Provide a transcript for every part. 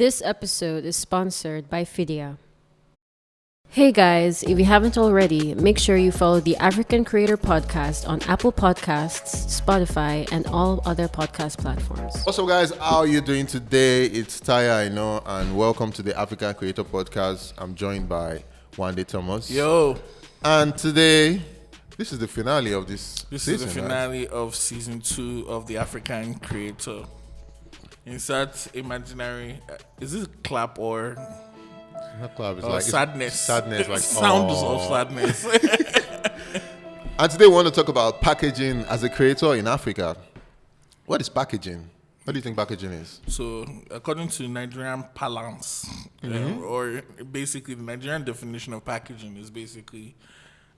This episode is sponsored by Fidia. Hey guys, if you haven't already, make sure you follow the African Creator Podcast on Apple Podcasts, Spotify, and all other podcast platforms. Also, guys, how are you doing today? It's Taya Aina, and welcome to the African Creator Podcast. I'm joined by Wande Thomas. Yo. And today, this is the finale of this This season, is the finale of season 2 of the African Creator. Insert imaginary. Is this clap or Not club, it's like sadness? Sadness, like sounds of sadness. And today we want to talk about packaging as a creator in Africa. What is packaging? What do you think packaging is? So, according to Nigerian parlance, or basically the Nigerian definition of packaging is basically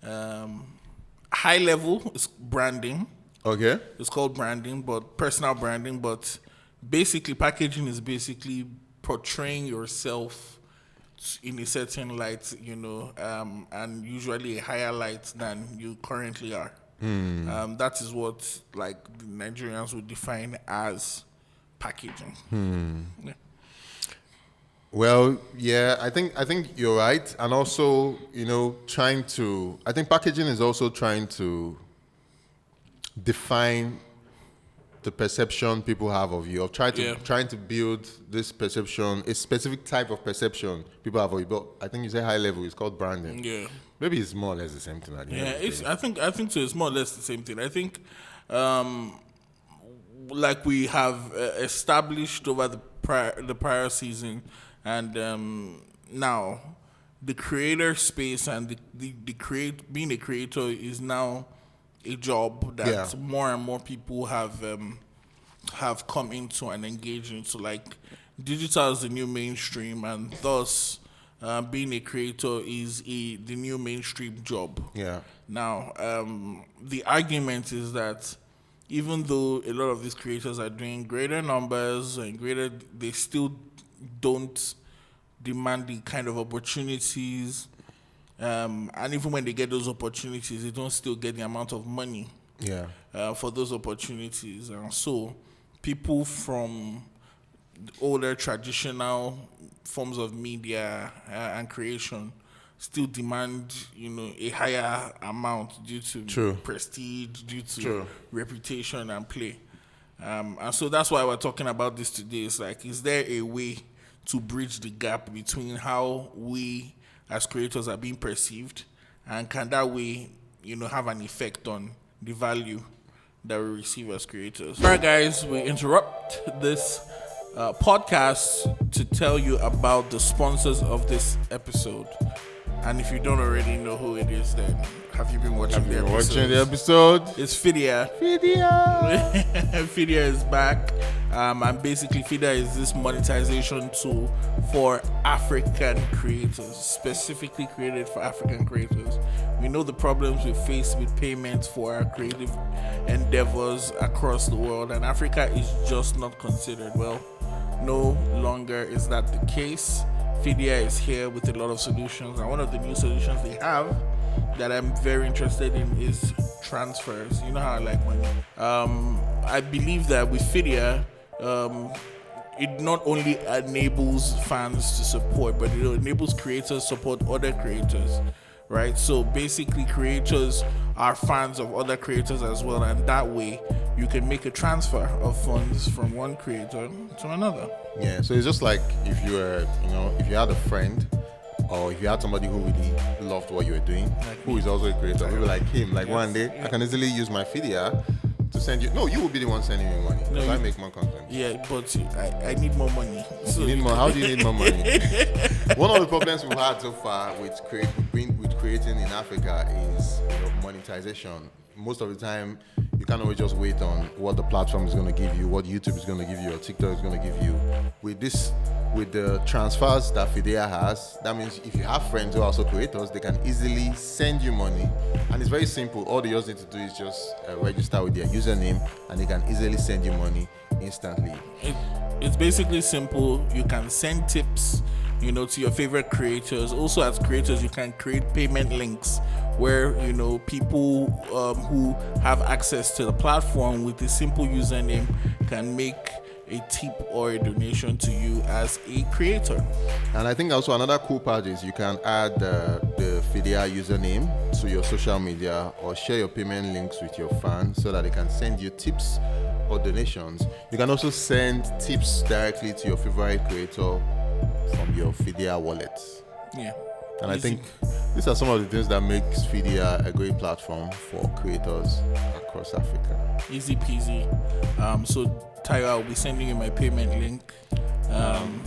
high level is branding. Okay. It's called branding, but personal branding. But basically, packaging is basically portraying yourself in a certain light, and usually a higher light than you currently are. That is what like the Nigerians would define as packaging. Yeah. Well, yeah, I think you're right, and also, I think packaging is also trying to define the perception people have of you, of trying to build this perception, a specific type of perception people have of you. But I think you say high level, it's called branding. Yeah. Maybe it's more or less the same thing. I think so. It's more or less the same thing. I think, like we have established over the prior season, and now the creator space and being a creator is now a job that more and more people have come into and engaged into. Like, digital is the new mainstream, and thus being a creator is the new mainstream job. Yeah. Now, the argument is that even though a lot of these creators are doing greater numbers and they still don't demand the kind of opportunities. And even when they get those opportunities, they don't still get the amount of money for those opportunities. And so people from older traditional forms of media and creation still demand, a higher amount due to prestige, due to reputation and play. And so that's why we're talking about this today. It's like, is there a way to bridge the gap between how we as creators are being perceived, and can that way, have an effect on the value that we receive as creators? All right, guys, we interrupt this podcast to tell you about the sponsors of this episode. And if you don't already know who it is, then have you been watching the episode? It's Fidia. Fidia is back. And basically, Fidia is this monetization tool for African creators, specifically created for African creators. We know the problems we face with payments for our creative endeavors across the world, and Africa is just not considered. Well, no longer is that the case. Fidia is here with a lot of solutions, and one of the new solutions they have that I'm very interested in is transfers. You know how I like money. I believe that with Fidia, it not only enables fans to support, but it enables creators to support other creators, right? So basically, creators are fans of other creators as well, and that way you can make a transfer of funds from one creator to another. Yeah, so it's just like if you were, if you had a friend, or if you had somebody who really loved what you were doing, who is also a creator, maybe like him, like one day, I can easily use my Fidia to send you. No, you will be the one sending me money. No, I make more content. Yeah, but I need more money. So you need more. How do you need more money? One of the problems we've had so far with creating in Africa is monetization. Most of the time, you can't always just wait on what the platform is going to give you, what YouTube is going to give you, or TikTok is going to give you. With the transfers that Fidia has, that means if you have friends who are also creators, they can easily send you money. And it's very simple. All they just need to do is just register with their username, and they can easily send you money instantly. It's basically simple. You can send tips, to your favorite creators. Also, as creators, you can create payment links where, people who have access to the platform with a simple username can make a tip or a donation to you as a creator. And I think also another cool part is you can add the Fidia username to your social media or share your payment links with your fans so that they can send you tips or donations. You can also send tips directly to your favorite creator from your Fidia wallet. Yeah. And Easy. I think these are some of the things that makes Fidia a great platform for creators across Africa. Easy peasy. So Tyra, I'll be sending you my payment link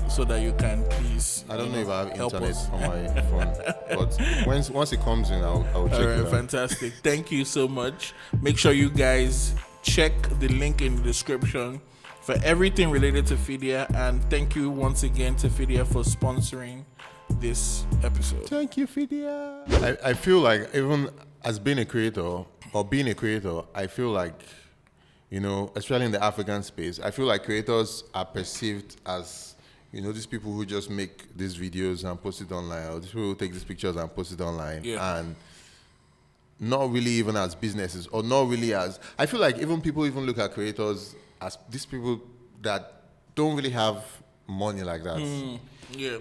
so that you can please. I don't know if I have internet us. on my phone, but once it comes in, I'll check All it right, out. fantastic. Thank you so much. Make sure you guys check the link in the description for everything related to Fidia, and thank you once again to Fidia for sponsoring this episode. Thank you, Fidia. I feel like even as being a creator, I feel like, especially in the African space, I feel like creators are perceived as, these people who just make these videos and post it online, or these people who take these pictures and post it online, and not really even as businesses, or not really as, I feel like even people even look at creators as these people that don't really have money like that. Yeah.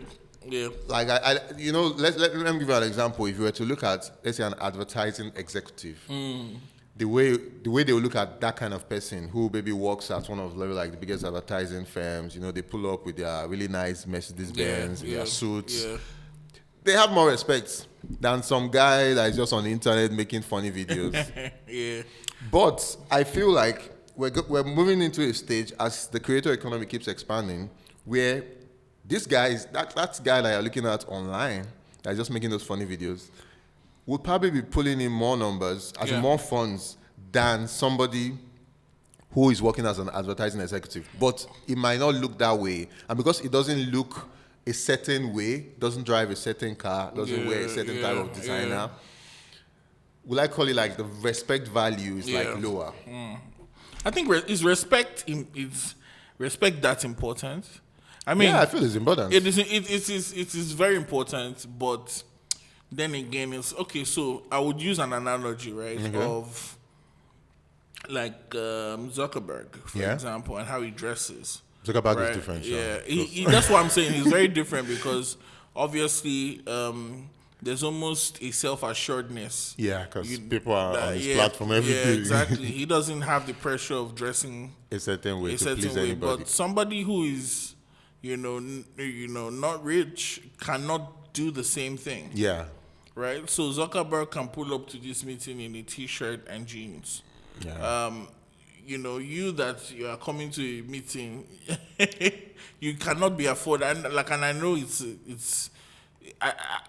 Like let me give you an example. If you were to look at, let's say, an advertising executive, the way they will look at that kind of person who maybe works at one of the biggest advertising firms, they pull up with their really nice Mercedes Benz, their suits. Yeah. They have more respect than some guy that is just on the internet making funny videos. Yeah. But I feel like we're moving into a stage as the creator economy keeps expanding, where this guy is that guy that you're looking at online that's just making those funny videos would probably be pulling in more numbers, more funds than somebody who is working as an advertising executive. But it might not look that way, and because it doesn't look a certain way, doesn't drive a certain car, doesn't wear a certain type of designer, will I call it like the respect value is like lower? I think is respect that important? I mean, I feel it's important. It is very important, but then again, it's okay. So I would use an analogy, right, of like Zuckerberg, for example, and how he dresses. Zuckerberg is different. Yeah, that's what I'm saying. He's very different because obviously there's almost a self-assuredness. Yeah, because people are on his platform every day. Yeah, exactly. He doesn't have the pressure of dressing a certain way to please anybody. But somebody who is, not rich cannot do the same thing. Yeah. Right? So Zuckerberg can pull up to this meeting in a t-shirt and jeans. Yeah. You are coming to a meeting, you cannot be afforded. And I know it's.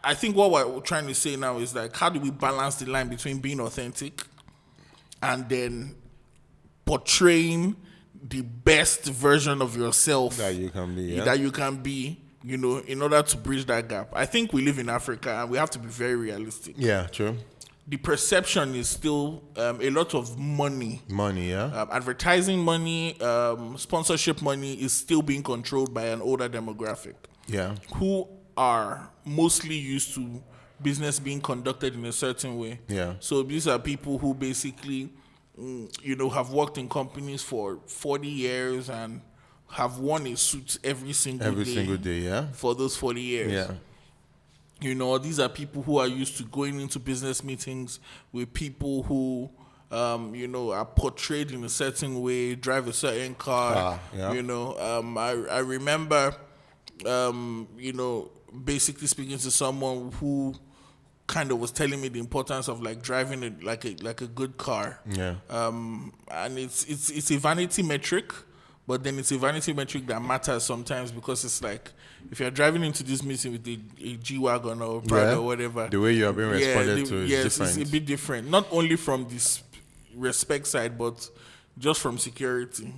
I think what we're trying to say now is like, how do we balance the line between being authentic and then portraying the best version of yourself that you can be, in order to bridge that gap. I think we live in Africa and we have to be very realistic. Yeah, true. The perception is still a lot of money. Advertising money, sponsorship money is still being controlled by an older demographic. Yeah. Who are mostly used to business being conducted in a certain way. Yeah. So these are people who basically, have worked in companies for 40 years and have worn a suit every single day. Yeah. For those 40 years. Yeah. These are people who are used to going into business meetings with people who, are portrayed in a certain way, drive a certain car. I remember, basically speaking to someone who kind of was telling me the importance of like driving a good car. Yeah. And it's a vanity metric, but then it's a vanity metric that matters sometimes because it's like if you're driving into this meeting with a G-Wagon or Prado or whatever, the way you are being responded to is different. It's a bit different. Not only from this respect side, but just from security.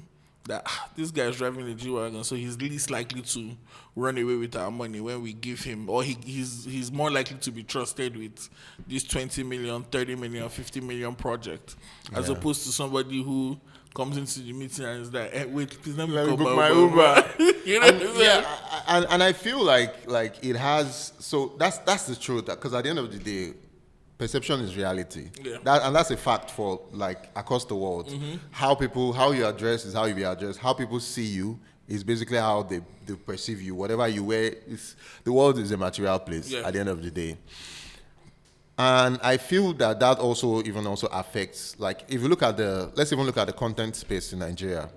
That this guy's driving a G-Wagon, so he's least likely to run away with our money when we give him, or he's more likely to be trusted with this 20 million, 30 million, 50 million project, as opposed to somebody who comes into the meeting and is like, hey, wait, please let me book my Uber. And and I feel like it has. So that's the truth. Because at the end of the day, perception is reality. Yeah. And that's a fact for like across the world. How you address is how you be addressed. How people see you is basically how they perceive you. Whatever you wear, the world is a material place at the end of the day. And I feel that also affects, like, if you look at let's even look at the content space in Nigeria.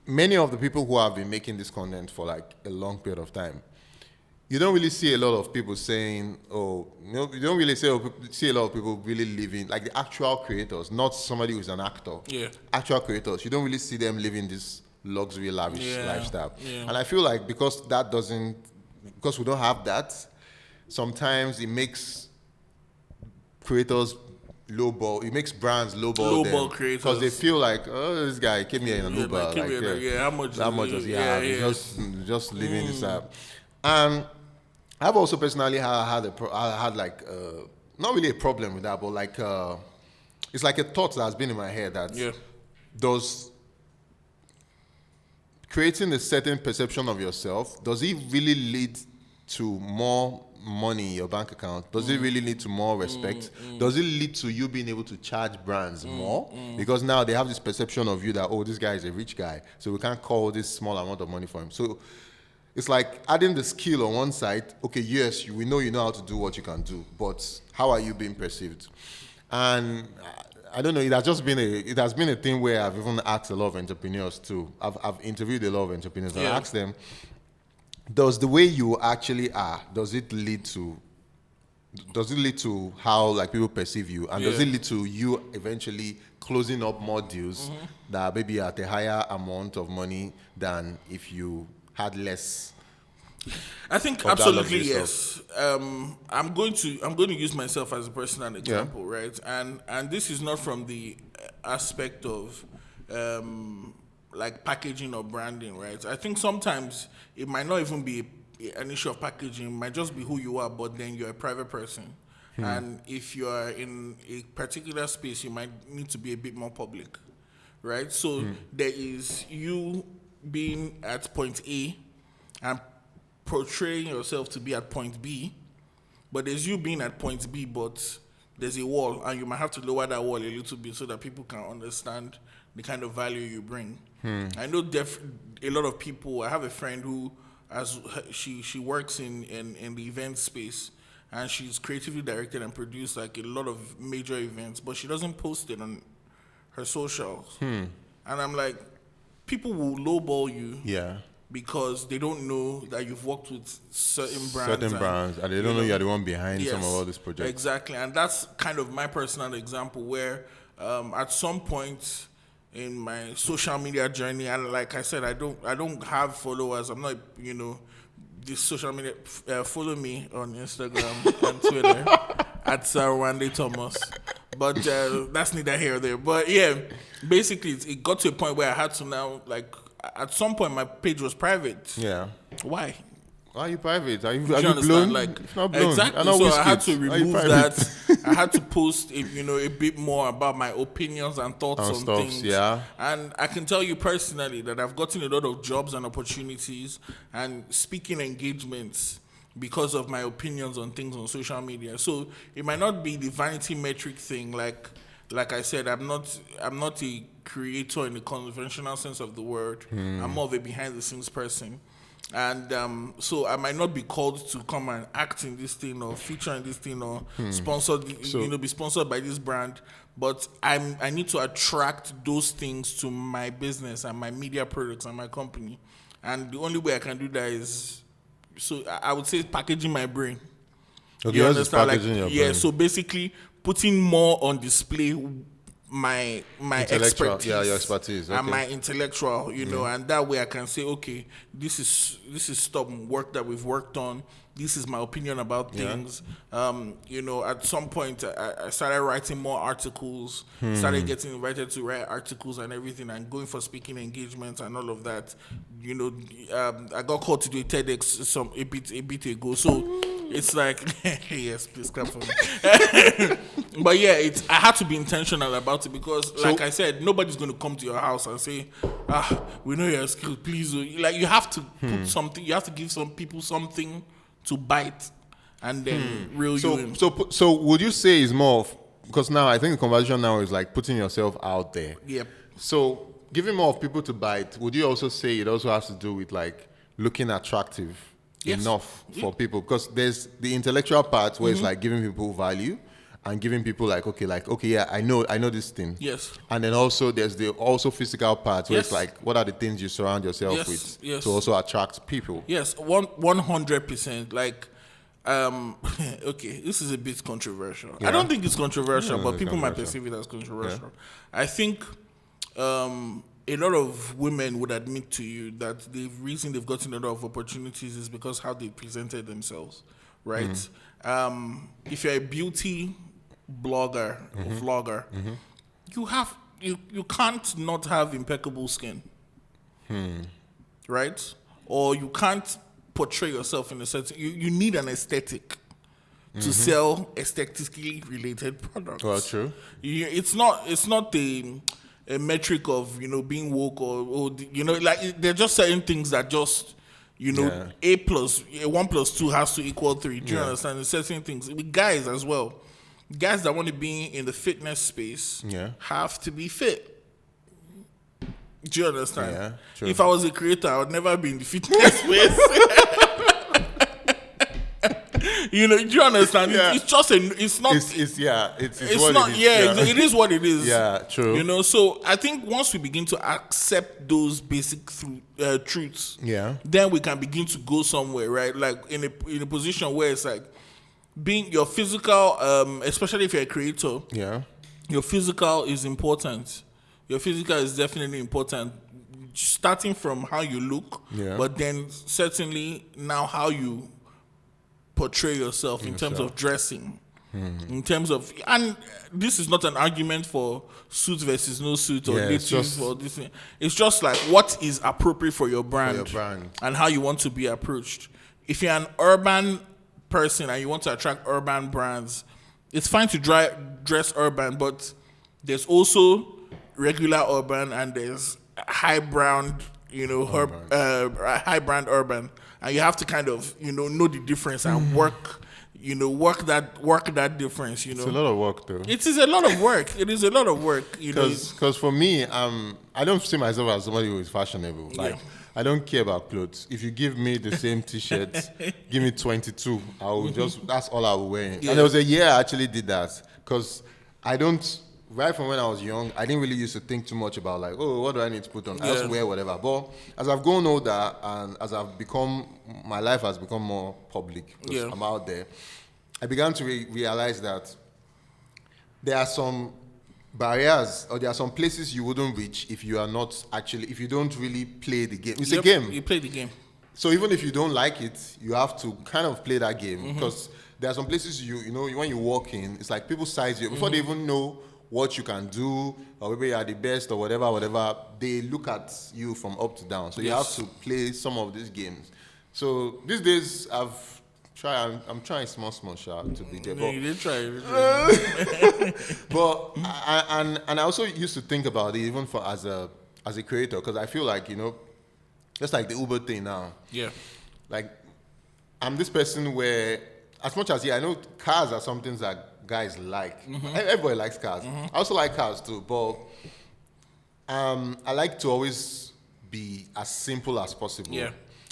Many of the people who have been making this content for like a long period of time, you don't really see a lot of people saying, you don't really see a lot of people really living, like the actual creators, not somebody who's an actor. Yeah. Actual creators, you don't really see them living this luxury, lavish lifestyle. Yeah. And I feel like because we don't have that, sometimes it makes creators lowball. It makes brands lowball creators because they feel like, this guy came here in an Uber. How much does he have? Yeah. Just living this up. And I've also personally had not really a problem with that, but like it's like a thought that has been in my head that does creating a certain perception of yourself, does it really lead to more money in your bank account? Does it really lead to more respect? Does it lead to you being able to charge brands more? Because now they have this perception of you that, this guy is a rich guy, so we can't call this small amount of money for him. So it's like adding the skill on one side. Okay, yes, we know you know how to do what you can do, but how are you being perceived? And I don't know. It has been a thing where I've even asked a lot of entrepreneurs too. I've interviewed a lot of entrepreneurs and I asked them, does the way you actually are, does it lead to how like people perceive you, and does it lead to you eventually closing up more deals that maybe at a higher amount of money than if you had less? I think absolutely yes. I'm going to use myself as a personal example, right? And this is not from the aspect of like packaging or branding, right? I think sometimes it might not even be an issue of packaging. It might just be who you are, but then you're a private person. And if you are in a particular space, you might need to be a bit more public, right? So there is you being at point A and portraying yourself to be at point B, but there's you being at point B, but there's a wall, and you might have to lower that wall a little bit so that people can understand the kind of value you bring. I know a lot of people. I have a friend who, she works in the event space, and she's creatively directed and produced like a lot of major events, but she doesn't post it on her socials. And I'm like, people will lowball you. Yeah. Because they don't know that you've worked with certain brands. And they don't know you're the one behind some of all these projects. Exactly. And that's kind of my personal example where at some point in my social media journey, and like I said, I don't have followers. I'm not, this social media. Follow me on Instagram and Twitter at Wande Thomas. But that's neither here or there. But yeah, basically it got to a point where I had to now, like, at some point my page was private. Yeah. Why? Why are you private? Are you blown? Like, it's not blown. Exactly. So I had to remove that. I had to post, a bit more about my opinions and thoughts on things. Yeah. And I can tell you personally that I've gotten a lot of jobs and opportunities and speaking engagements because of my opinions on things on social media. So it might not be the vanity metric thing. Like I said, I'm not a creator in the conventional sense of the word. I'm more of a behind the scenes person. And so I might not be called to come and act in this thing or feature in this thing or sponsored, be sponsored by this brand. But I need to attract those things to my business and my media products and my company. And the only way I can do that is, so I would say, packaging my brain. Okay, you understand? Packaging your brain. So basically putting more on display my expertise, your expertise, and my intellectual, and that way I can say, okay, this is some work that we've worked on. This is my opinion about things. At some point I started writing more articles, started getting invited to write articles and everything, and going for speaking engagements and all of that. I got called to do a TEDx a bit ago, so it's like, yes, please clap for me. But yeah, I had to be intentional about it because, like I said, nobody's going to come to your house and say, we know your skills, please. Like, you have to put something, you have to give some people something to bite. and then reel you in. So would you say it's more of, because now I think the conversation now is like putting yourself out there. Yep. So giving more of people to bite, would you also say it also has to do with like looking attractive enough for people? Because there's the intellectual part where it's like giving people value and giving people like, okay, yeah, I know this thing. Yes. And then also there's the also physical part where it's like, what are the things you surround yourself with to also attract people? Yes, 100%. Like, okay, this is a bit controversial. I don't think it's controversial, but people might perceive it as controversial. I think a lot of women would admit to you that the reason they've gotten a lot of opportunities is because how they presented themselves, right? If you're a beauty blogger or vlogger, you can't not have impeccable skin, right? Or you can't portray yourself in a certain. You need an aesthetic to sell aesthetically related products. Well, true. It's not a metric of being woke or like there are just certain things that just a 1 plus 2 has to equal 3. Do you understand? There's certain things with guys as well. Guys that want to be in the fitness space have to be fit. Do you understand? Yeah, true. If I was a creator, I would never be in the fitness space. Do you understand? Yeah. It's just it's not. It's It's what not. it is. It is what it is. Yeah, true. So I think once we begin to accept those basic truths, then we can begin to go somewhere, right? Like in a position where it's like being your physical, especially if you're a creator. Yeah. Your physical is important. Your physical is definitely important. Starting from how you look, but then certainly now how you portray yourself in terms of dressing, in terms of, and this is not an argument for suit versus no suit or native or this thing. It's just like what is appropriate for your brand, and how you want to be approached. If you're an urban person and you want to attract urban brands, it's fine to dress urban, but there's also regular urban and there's high brand, high brand urban. And you have to kind of, know the difference and work that difference, It's a lot of work, though. It is a lot of work. It is a lot of work, Because for me, I don't see myself as somebody who is fashionable. Like, I don't care about clothes. If you give me the same T-shirt, give me 22, I will that's all I will wear. Yeah. And there was a year I actually did that. Because right from when I was young, I didn't really used to think too much about like, oh, what do I need to put on? I just wear whatever. But as I've grown older and as my life has become more public, because I'm out there, I began to realize that there are some barriers or there are some places you wouldn't reach if you don't really play the game. It's a game. You play the game. So even if you don't like it, you have to kind of play that game because there are some places when you walk in, it's like people size you before they even know what you can do, or maybe you are the best, or whatever, they look at you from up to down. So you have to play some of these games. So these days, I'm trying small shot to be there. No, you did try. But I also used to think about it even as a creator, because I feel like just like the Uber thing now. Yeah. Like I'm this person where, as much as I know cars are something that guys like. Everybody likes cars. I also like cars too, but I like to always be as simple as possible. Yeah.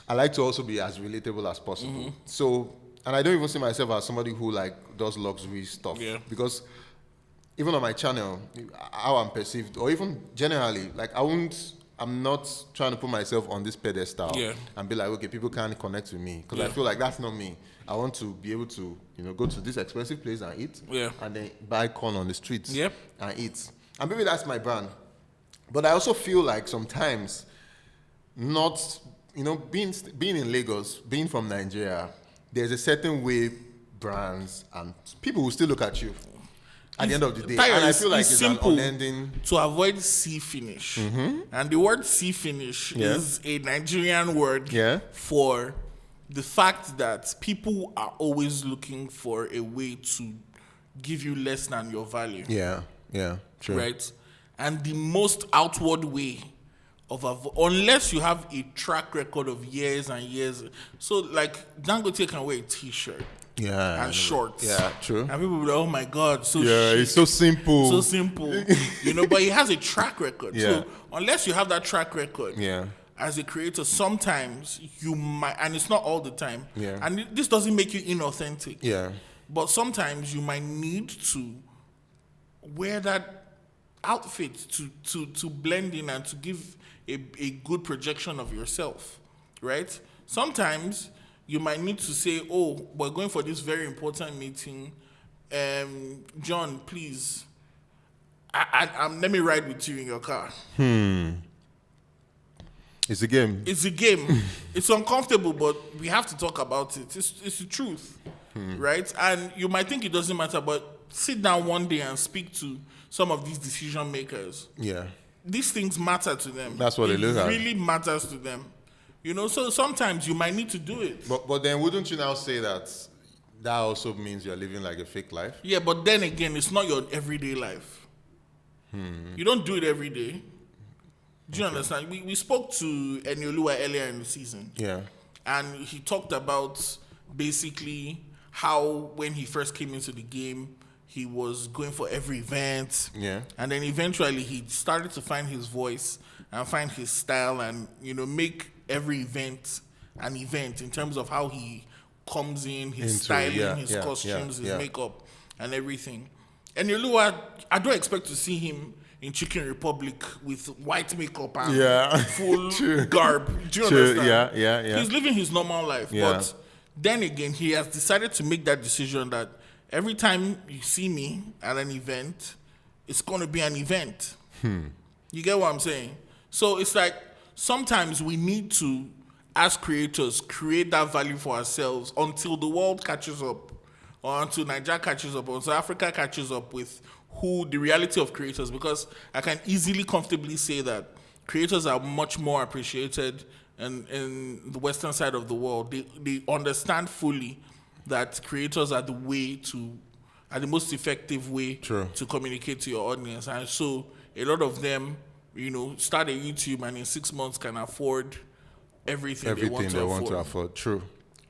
I like to also be as relatable as possible. So, and I don't even see myself as somebody who like does luxury stuff. Yeah. Because even on my channel, how I'm perceived, or even generally, like I'm not trying to put myself on this pedestal and be like, okay, people can't connect with me, because I feel like that's not me. I want to be able to, go to this expensive place and eat, and then buy corn on the streets and eat. And maybe that's my brand. But I also feel like sometimes not, being in Lagos, being from Nigeria, there's a certain way brands and people will still look at you at the end of the day. And I feel like it's simple an unending to avoid C finish. And the word C finish is a Nigerian word for the fact that people are always looking for a way to give you less than your value. Yeah, true. Right? And the most outward way unless you have a track record of years and years. So, like, Dangote can wear a T-shirt. and shorts. Yeah, true. And people will be like, oh my God, so Yeah, chic, it's so simple. so simple. But he has a track record. Yeah. So unless you have that track record, Yeah. as a creator, sometimes you might, and it's not all the time, Yeah. and this doesn't make you inauthentic. Yeah. But sometimes you might need to wear that outfit to blend in and to give a good projection of yourself, right? Sometimes you might need to say, oh, we're going for this very important meeting. John, please, let me ride with you in your car. It's a game. It's a game. It's uncomfortable, but we have to talk about it. It's the truth, right? And you might think it doesn't matter, but sit down one day and speak to some of these decision makers. Yeah. These things matter to them. That's what they look at. It really matters to them. So sometimes you might need to do it. But then wouldn't you now say that also means you're living like a fake life? Yeah, but then again, it's not your everyday life. You don't do it every day. Do you understand? We spoke to Enioluwa earlier in the season. Yeah. And he talked about basically how when he first came into the game, he was going for every event. Yeah. And then eventually he started to find his voice and find his style and, make every event an event in terms of how he comes in, his styling, his costumes, his makeup, and everything. And Enioluwa, I don't expect to see him in Chicken Republic with white makeup and full garb. Do you understand? Yeah. He's living his normal life. Yeah. But then again, he has decided to make that decision that every time you see me at an event, it's going to be an event. You get what I'm saying? So it's like sometimes we need to, as creators, create that value for ourselves until the world catches up, or until Nigeria catches up, or until Africa catches up with the reality of creators, because I can easily, comfortably say that creators are much more appreciated in the Western side of the world. They understand fully that creators are the most effective way to communicate to your audience. And so a lot of them, start a YouTube and in 6 months can afford everything they want to afford. True.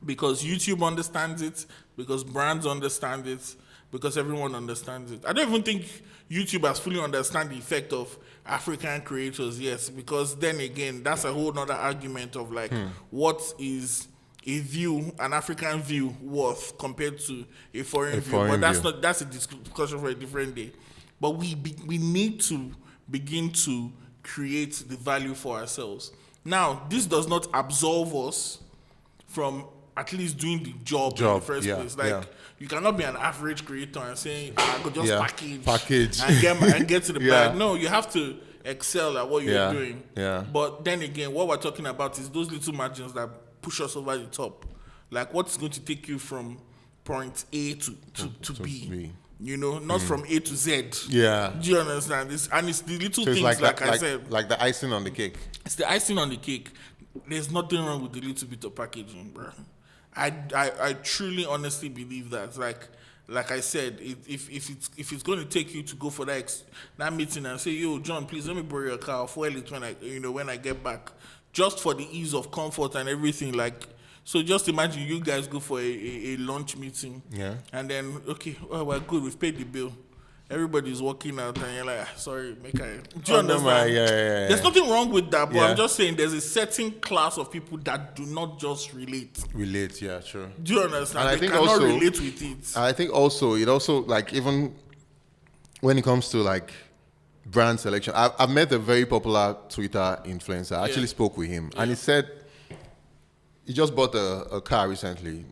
Because YouTube understands it, because brands understand it, because everyone understands it. I don't even think YouTube has fully understand the effect of African creators, yes, because then again, that's a whole other argument of what is an African view worth compared to a foreign view. But that's a discussion for a different day. But we need to begin to create the value for ourselves. Now, this does not absolve us from at least doing the job in the first place. You cannot be an average creator and say, I could just package and get to the bag. No, you have to excel at what you're doing. Yeah. But then again, what we're talking about is those little margins that push us over the top. Like what's going to take you from point A to B. Not from A to Z. Yeah. Do you understand this? And it's the little things I said. Like the icing on the cake. It's the icing on the cake. There's nothing wrong with the little bit of packaging, bro. I truly, honestly believe that. Like I said, if it's going to take you to go for that meeting and say, yo, John, please let me borrow your car, I'll fuel it when I get back, just for the ease of comfort and everything. So just imagine you guys go for a lunch meeting, and then we're good, we've paid the bill. Everybody's walking out and you're like, sorry, do you understand? There's nothing wrong with that, but I'm just saying there's a certain class of people that do not just relate. Yeah, sure. Do you understand? And they cannot relate with it. I think also, even when it comes to brand selection, I've met a very popular Twitter influencer. I actually spoke with him, and he said he just bought a car recently.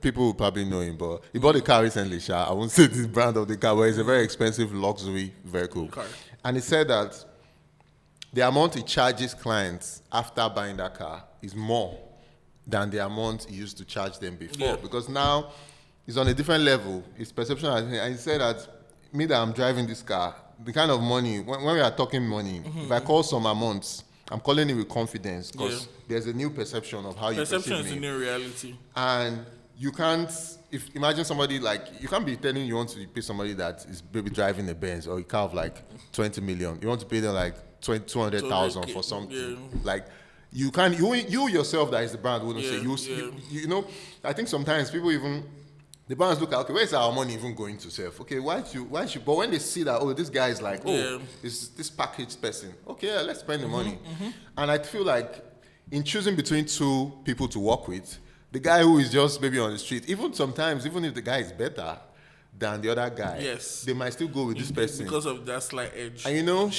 People will probably know him, but he bought a car recently. I won't say the brand of the car, but it's a very expensive luxury vehicle. Car. And he said that the amount he charges clients after buying that car is more than the amount he used to charge them before. Because now he's on a different level. His perception, and he said that me that I'm driving this car, the kind of money, when we are talking money, if I call some amounts, I'm calling it with confidence because there's a new perception of how you perceive me. Perception is a new reality. And you can't, imagine somebody you can't be telling you want to pay somebody that is maybe driving a Benz or a car of 20 million. You want to pay them 200,000 for something. you can't, you yourself that is the brand wouldn't say. Yeah. You know, I think sometimes people even, the brands look at, okay, where's our money even going to self? Okay, why should, but when they see that, oh, this guy is like, this packaged person. Okay, yeah, let's spend the money. And I feel like in choosing between two people to work with, the guy who is just maybe on the street, even sometimes, even if the guy is better than the other guy, they might still go with this person. Because of that slight edge. And you know,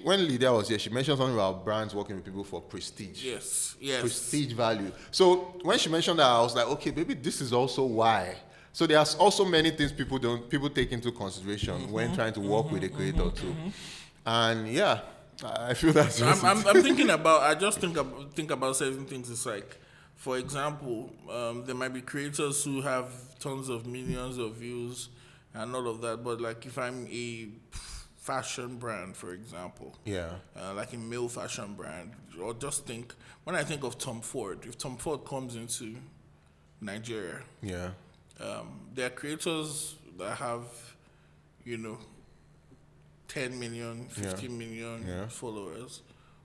when Lydia was here, she mentioned something about brands working with people for prestige. Yes. Prestige value. So when she mentioned that, I was like, okay, maybe this is also why. So there's also many things people take into consideration when trying to work with a creator too. And yeah, I feel that's. I'm thinking about. I just think about certain things. It's like, for example, there might be creators who have tons of millions of views and all of that. But like, if I'm a fashion brand, for example, like a male fashion brand, or just think when I think of Tom Ford, if Tom Ford comes into Nigeria, there are creators that have, 10 million, 15 million followers.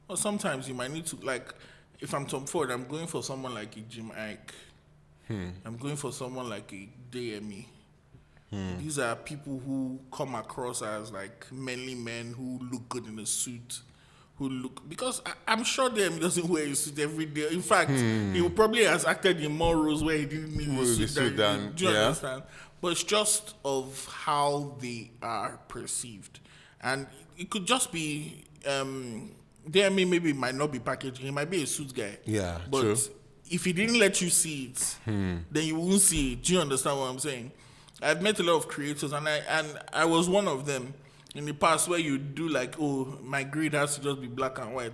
Or sometimes you might need to, like, if I'm Tom Ford, I'm going for someone like a Jim Ike. I'm going for someone like a DME. These are people who come across as like manly men who look good in a suit. Because I'm sure them doesn't wear a suit every day. In fact, he probably has acted in more roles where he didn't need a suit. Do you understand? But it's just of how they are perceived. And it could just be, DME maybe might not be packaging. He might be a suit guy. Yeah, but true. If he didn't let you see it, then you won't see it. Do you understand what I'm saying? I've met a lot of creators, and I was one of them in the past where you do like, oh, my grid has to just be black and white.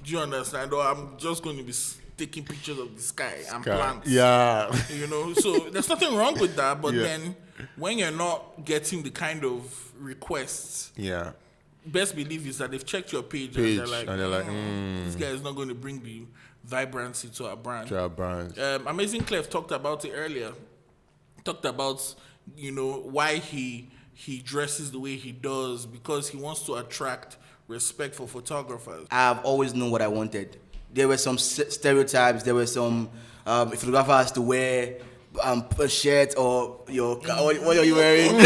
Do you understand? Or I'm just going to be taking pictures of the sky and plants. Yeah. So there's nothing wrong with that. But then when you're not getting the kind of requests, best believe is that they've checked your page and they're like, this guy is not going to bring the vibrancy to our brand. Amazing Clef talked about it earlier. Talked about, why he dresses the way he does, because he wants to attract respect for photographers. I've always known what I wanted. There were some stereotypes. There were some a photographer has to wear a shirt or what are you wearing?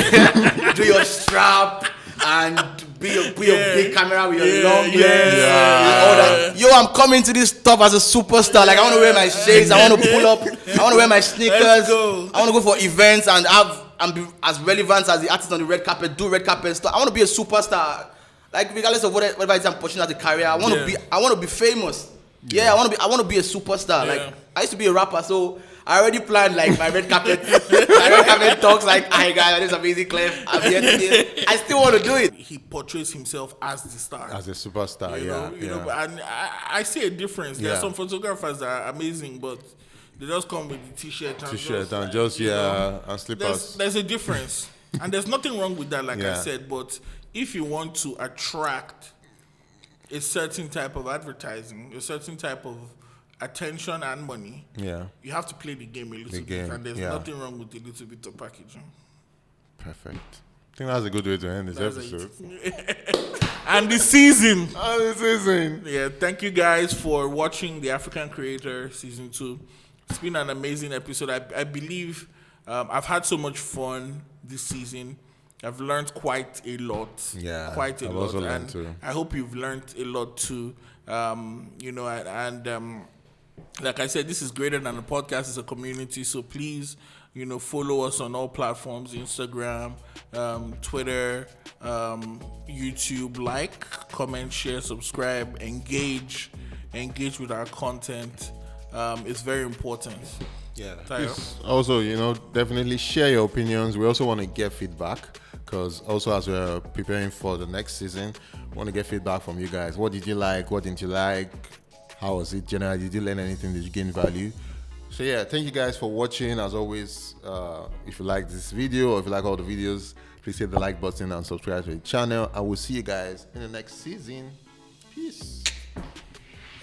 Do your strap and be a big camera with your long lens and all that. Yo, I'm coming to this stuff as a superstar. Like, I want to wear my shades. I want to pull up. I want to wear my sneakers. I want to go for events and be as relevant as the artist on the red carpet. Do red carpet stuff. I want to be a superstar. Like, regardless of whatever it is I'm pushing as a career, I want to be famous. I want to be a superstar. Like, I used to be a rapper, so I already planned like my red carpet talks. Like, hi guys, this is Amazing Clef. I'm here today. I still want to do it. He portrays himself as the star, as a superstar. You know, and I see a difference. There are some photographers that are amazing, but they just come with the t-shirt and slippers. There's a difference, and there's nothing wrong with that. Like I said, but if you want to attract a certain type of advertising, a certain type of attention and money, you have to play the game a little bit, and there's nothing wrong with a little bit of packaging. Perfect. I think that's a good way to end this episode. And the season. Yeah, thank you guys for watching The African Creator Season 2. It's been an amazing episode. I believe I've had so much fun this season. I've learned quite a lot. Quite a lot. And too. I hope you've learned a lot too. Like I said, this is greater than a podcast. It's a community. So please, follow us on all platforms: Instagram, Twitter, YouTube. Like, comment, share, subscribe, engage with our content. It's very important. Also, definitely share your opinions. We also want to get feedback, because also as we're preparing for the next season, we want to get feedback from you guys. What did you like? What didn't you like? How was it generally? Did you learn anything? Did you gain value? So thank you guys for watching. As always, if you like this video or if you like all the videos, please hit the like button and subscribe to the channel. And we'll see you guys in the next season. Peace.